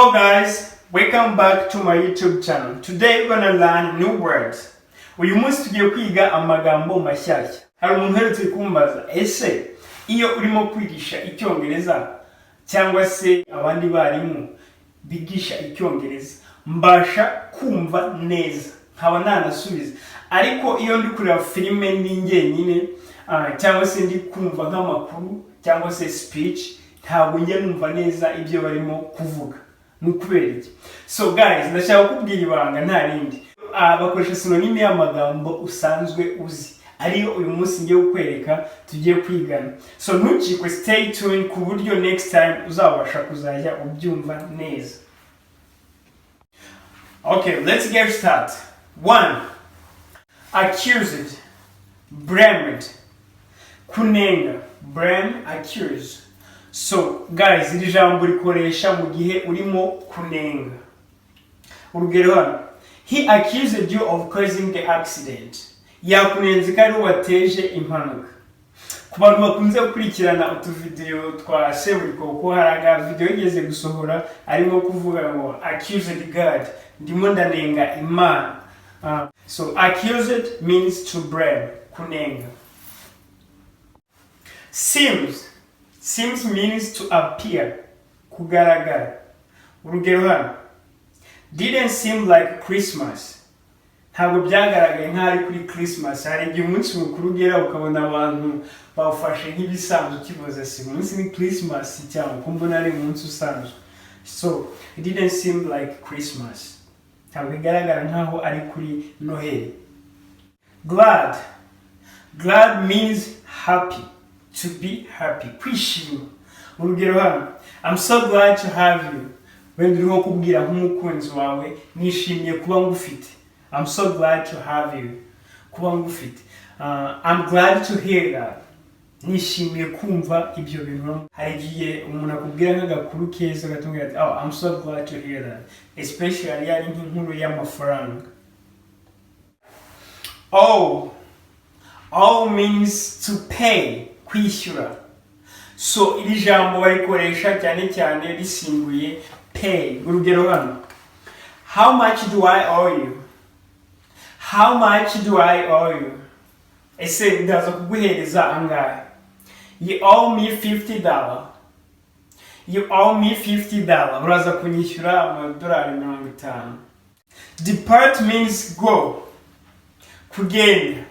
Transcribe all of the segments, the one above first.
Hello guys, welcome back to my YouTube channel. Today we're gonna learn new words. Uyu munsi tugiye kwiga amagambo mashyashya. Hari umuntu uherutse kumbaza ese iyo urimo kwigisha icyongereza cyangwa se abandi barimu bigisha icyongereza mbasha kumva neza nkaba nanasubiza, ariko iyo ndi kureba filime ndi njyenyine cyangwa se ndi kumva nk'amakuru cyangwa se speech ntabwo njye numva neza ibyo barimo kuvuga. Nukubera iki? So guys, ndashaka kubwira ibanga nta rindi. Bakoresha synonyme y'amagambo usanzwe uzi, ariyo uyu munsi ngiye kukwereka tugiye kwigana. So ntukikwe, stay tuned ku buryo next time uzabasha kuzajya ubyumva neza. Okay, let's get started. 1. Accused, blamed, kunenga, blame, accuse. So guys, iri jambo rikoresha mu gihe urimo kunenga. Urugero hano, he accused you of causing the accident. Yakunenze ko ari wateje impanuka. Ku bantu bakunze gukurikirana utuvideo twa Seburiko ko haraga video yigeze gusohora arimo kuvuga ngo accused God, ndimo ndanenga Imana. So accused means to blame, kunenga. Seems means to appear, kugaragara. Urugero hano, didn't seem like Christmas. Ntabwo byagaragaye nk'ari kuri Christmas. Hari igihe umunsi mukuru ugera ukabona abantu bawufashe nk'ibisanzwe ukibaza se umunsi ni Christmas cyangwa ko mbona ari umunsi usanzwe. So it didn't seem like Christmas. Ntabwo bigaragara nk'aho ari kuri Noheli. Glad means happy, to be happy, kwishima. Urugero hano, I'm so glad to have you. Wenda urimo kubwira nk'umukunzi wawe nishimiye kuba ngufite. I'm so glad to have you, kuba ngufite. I'm glad to hear that. Nishimiye kumva ibyo bintu. Hari igihe umuntu akubwira nk'agakuru keza gatubwira ati I'm so glad to hear that, especially ari nk'inkuru y'amafaranga. All means to pay, kwishyura. So iri jambo barikoresha cyane cyane risimbuye pay. Urugero hano, how much do I owe you? How much do I owe you? Ese ndaza kuguhereza angahe? You owe me $50. You owe me $50. Uraza kunyishyura amadolari 50. Depart means go, kugenda.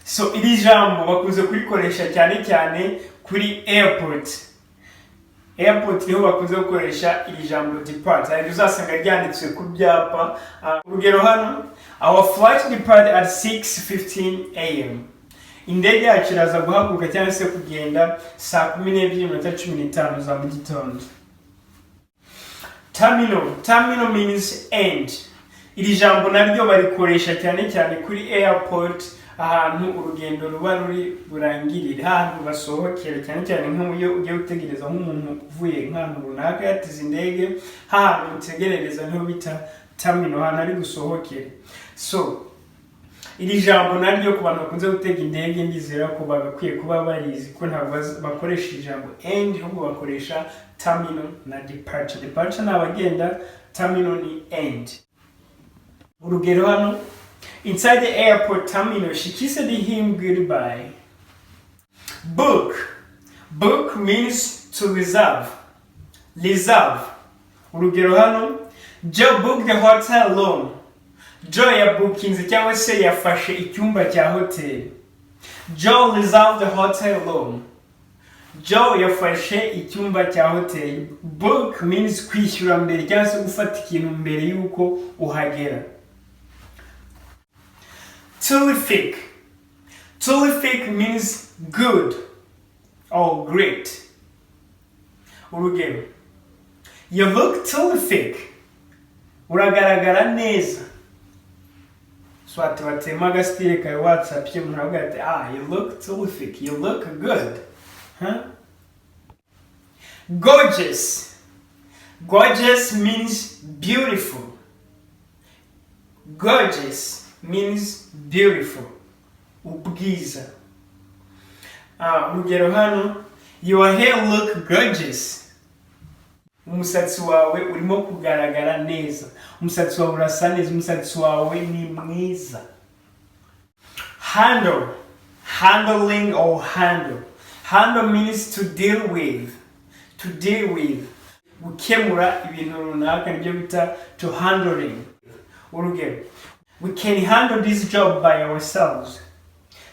So iri jambo bakunze kurikoresha cyane cyane kuri airport niho bakunze gukoresha iri jambo depart. Ari uzasanga ryanditswe ku byapa. Urugero hano, our flight departed at 6:15 am. Indege yacu iraza guhaguruka cyangwa se kugenda saa 12:15 za mu gitondo. Terminal means end. Iri jambo naryo barikoresha cyane cyane kuri airport, ahantu urugendo ruba ruri burangirira, ahantu basohokera cyane cyane nk'iyo ugiye gutegereza nk'umuntu uvuye nk'ahantu runaka yateze indege, ahantu utegerereza niho bita terminal, ahantu ari gusohokera. So iri jambo naryo ku bantu bakunze gutega indege ndizera ko bagakwiye kuba barizi ko ntabwo bakoresha ijambo end, ahubwo bakoresha terminal na departure. Departure ni abagenda, terminal ni end. Urugero hano, inside the airport terminal, she kissed him goodbye. Book means to reserve. Urugero hano, Joe booked the hotel room. Joe yabookinze cyangwa se yafashe icyumba cya hotel. Joe reserved the hotel room. Joe yafashe icyumba cya hotel. Book means kwishyura mbere cyangwa se gufata ikintu mbere yuko uhagera. Terrific means good or great. Urugero, you look terrific. Uragaragara neza. So batema agasitire ka WhatsApp ye umuntu avuga ati you look terrific, you look good. Gorgeous means beautiful. Gorgeous means beautiful, ubwiza. Urugero hano, your hair look gorgeous. umusatsi wawe urimo kugaragara neza, umusatsi wawe urasa neza, umusatsi wawe ni mwiza. Handle, handling or handle. Handle means to deal with, gukemura ibintu runaka nibyo bita to handling. Urugero, we can handle this job by ourselves.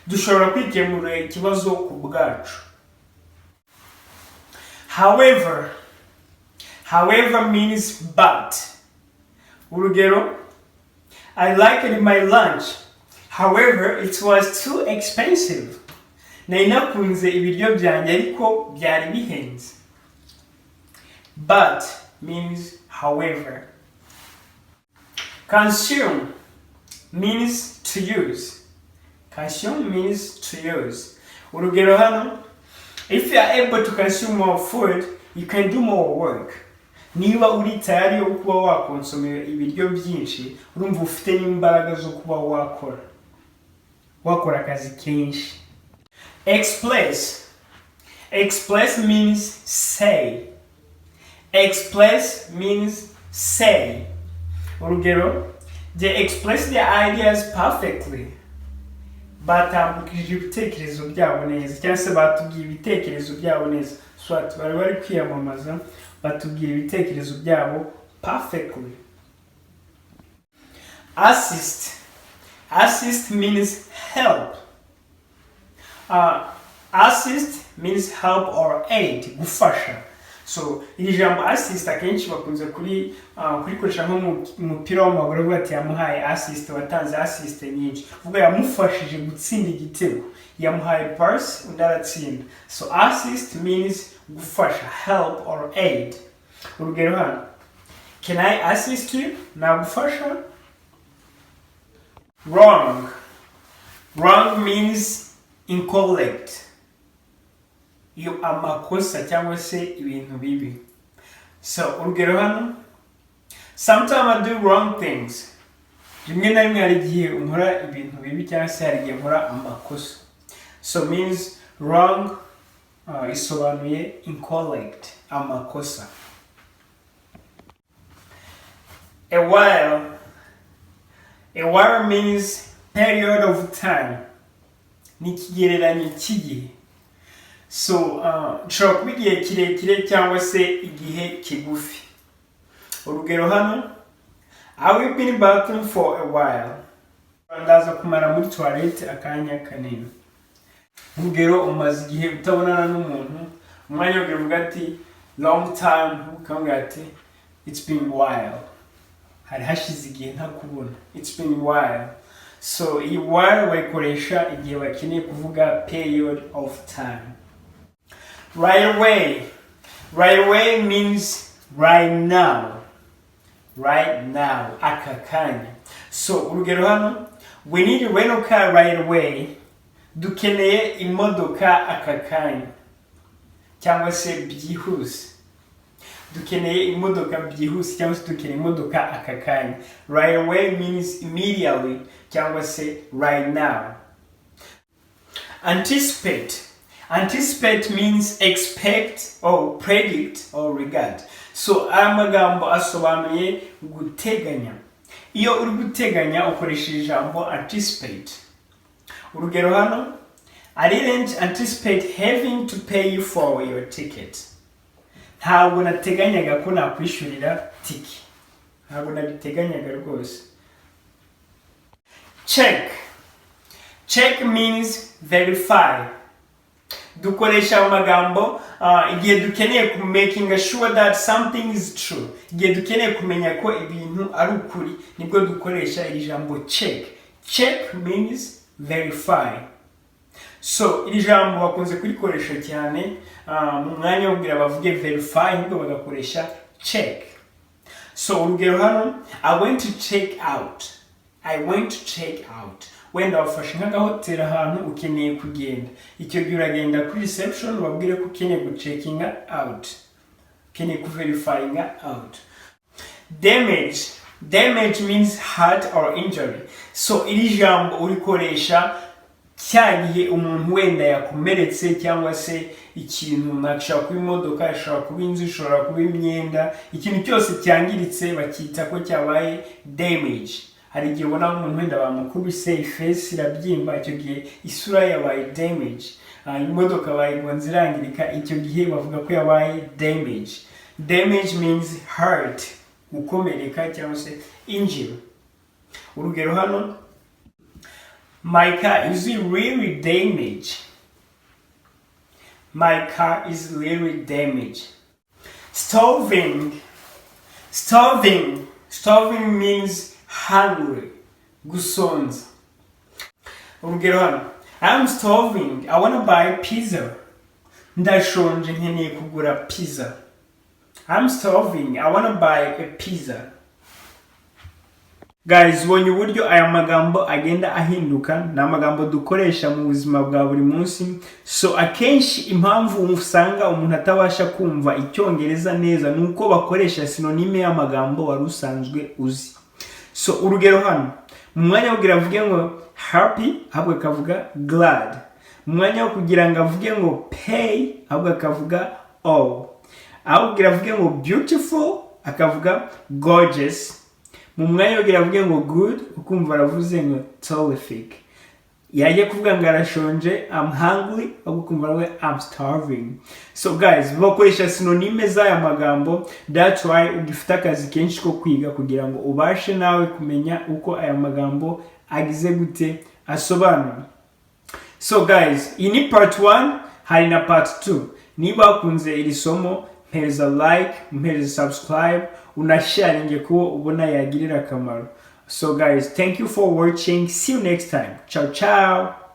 Dushobora kwikemurira ikibazo ku bwacu. However means but. Urugero, I liked my lunch. However, it was too expensive. Nari nakunze ibiryo byanjye ariko byari bihenze. But means however. Consume means to use. Consume means to use. Urugero hano, if you are able to consume more food, you can do more work. Niba uri tayari yo kuba wakonsomera ibiryo byinshi, urumva ufite n'imbaraga zo kuba wakora akazi kenshi. Express. Express means say. Express means say. Urugero, they express their ideas perfectly. Batambukije ibitekerezo byabo neza, cyangwa se batubwiye ibitekerezo byabo neza. Swat bari kwiyamamaza, batubwiye ibitekerezo byabo perfectly. Assist. Assist means help. Assist means help or aid, gufasha. So iri jambo assist akenshi bakunze kurikoresha nko mu mupira w'amaguru bavuga ati yamuhaye assist, watanze assist nyinshi, ubwo yamufashije gutsinda igitego, yamuhaye pass undi aratsinda. So assist means gufasha, help or aid. Urugero hano, can I assist you? Nagufasha. Wrong. Wrong means incorrect. Iyo amakosa cyangwa se ibintu bibi. So urugero hano, sometimes I do wrong things. Rimwe na rimwe harigihe unkora ibintu bibi cyangwa se harigihe nkora amakosa. So means wrong isobanuye incorrect, amakosa. A while. A while means period of time. Ni ikigereranyo cy'igihe. So nshobora kuba igihe kirekire cyangwa se igihe kigufi. Urugero hano, I will be in bathroom for a while. Ndaza kumara muri toilette akanya kanini. Urugero, umaze igihe utabonana n'umuntu, umwanya uvuga ati long time, ukamubwira ati it's been a while. Hari hashize igihe ntakubona. It's been a while. So iyi while bayikoresha igihe bakeneye kuvuga period of time. Right away. Right away means right now. Right now. Akakanya. So urugero hano, we need a rental car right away. Dukeneye imodoka akakanya. Cyangwa se byihuse. Dukeneye imodoka byihuse cyangwa se dukeneye imodoka akakanya. Right away means immediately cyangwa se right now. Anticipate. Anticipate means expect or predict or regard. So ayamagambo asobanuye guteganya. Iyo uri guteganya ukoresheje ijambo anticipate. Urugero hano, I didn't anticipate having to pay you for your ticket. Ntabwo nateganyaga ko nakwishyurira tiki. Ntabwo nabiteganyaga rwose. Check. Check means verify. Dukoresha amagambo igihe dukeneye making sure that something is true. Igihe dukeneye kumenya ko ibintu ari ukuri, nibwo dukoresha iri jambo check. Check means verify. So iri jambo bakunze kurikoresha cyane mu mwanya wo kugira bavuge verify, nibwo bagakoresha check. So urugero hano, I went to check out. I went to check out. Wenda wafashe nk'agahoteli ahantu ukeneye kugenda, icyo gihe uragenda kuri reception babwire ko ukeneye gucheckinga out, ukeneye kuverifyinga out. Damage. Damage means hurt or injury. So iri jambo urikoresha cyagihe umuntu wenda yakomeretse cyangwa se ikintu nashaka kuba imodoka, ishobora kuba inzu, ishobora kuba imyenda, ikintu cyose cyangiritse bakita ko cyabaye damage. Hari igihe ubona umuntu wenda bamukubise ifesi irabyimba, icyo gihe isura yabaye damage. Imodoka bayigonze irangirika, icyo gihe bavuga ko yabaye damage. Damage means hurt, gukomereka cyangwa se injury. Urugero hano, my car is really damaged. My car is really damaged. Starving. Starving means hungry. Gusonza. Urugero hano, I'm starving. I want to buy pizza. Ndashonje nkeneye kugura pizza. I'm starving. I want to buy a pizza. Guys, ubonye uburyo aya magambo agenda ahinduka, ni amagambo dukoresha mu buzima bwa buri munsi. So akenshi impamvu usanga umuntu atabasha kumva icyongereza neza nuko bakoresha sinonime y'amagambo wari usanzwe uzi. So urugero hano, mu mwanya wo kugira avuge ngo happy ahubwo akavuga glad. Mu mwanya wo kugira ngo avuge ngo pay ahubwo akavuga all. Aho kugira avuge ngo beautiful akavuga gorgeous. Mu mwanya wo kugira avuge ngo good ukumva aravuze ngo terrific. Yaje kuvuga ngo arashonje, I'm hungry, ahubwo ukumva aravuga I'm starving. So guys, bakoresha sinonime z'aya magambo, that's why ugifite akazi kenshi ko kwiga kugira ngo ubashe nawe kumenya uko aya magambo agize gute asobanura. So guys, iyi ni part 1, hari na part 2. Niba wakunze iri somo, mpereza like, mpereza subscribe, unasharinge kuwo ubona yagirira akamaro. So guys, thank you for watching. See you next time. Ciao ciao.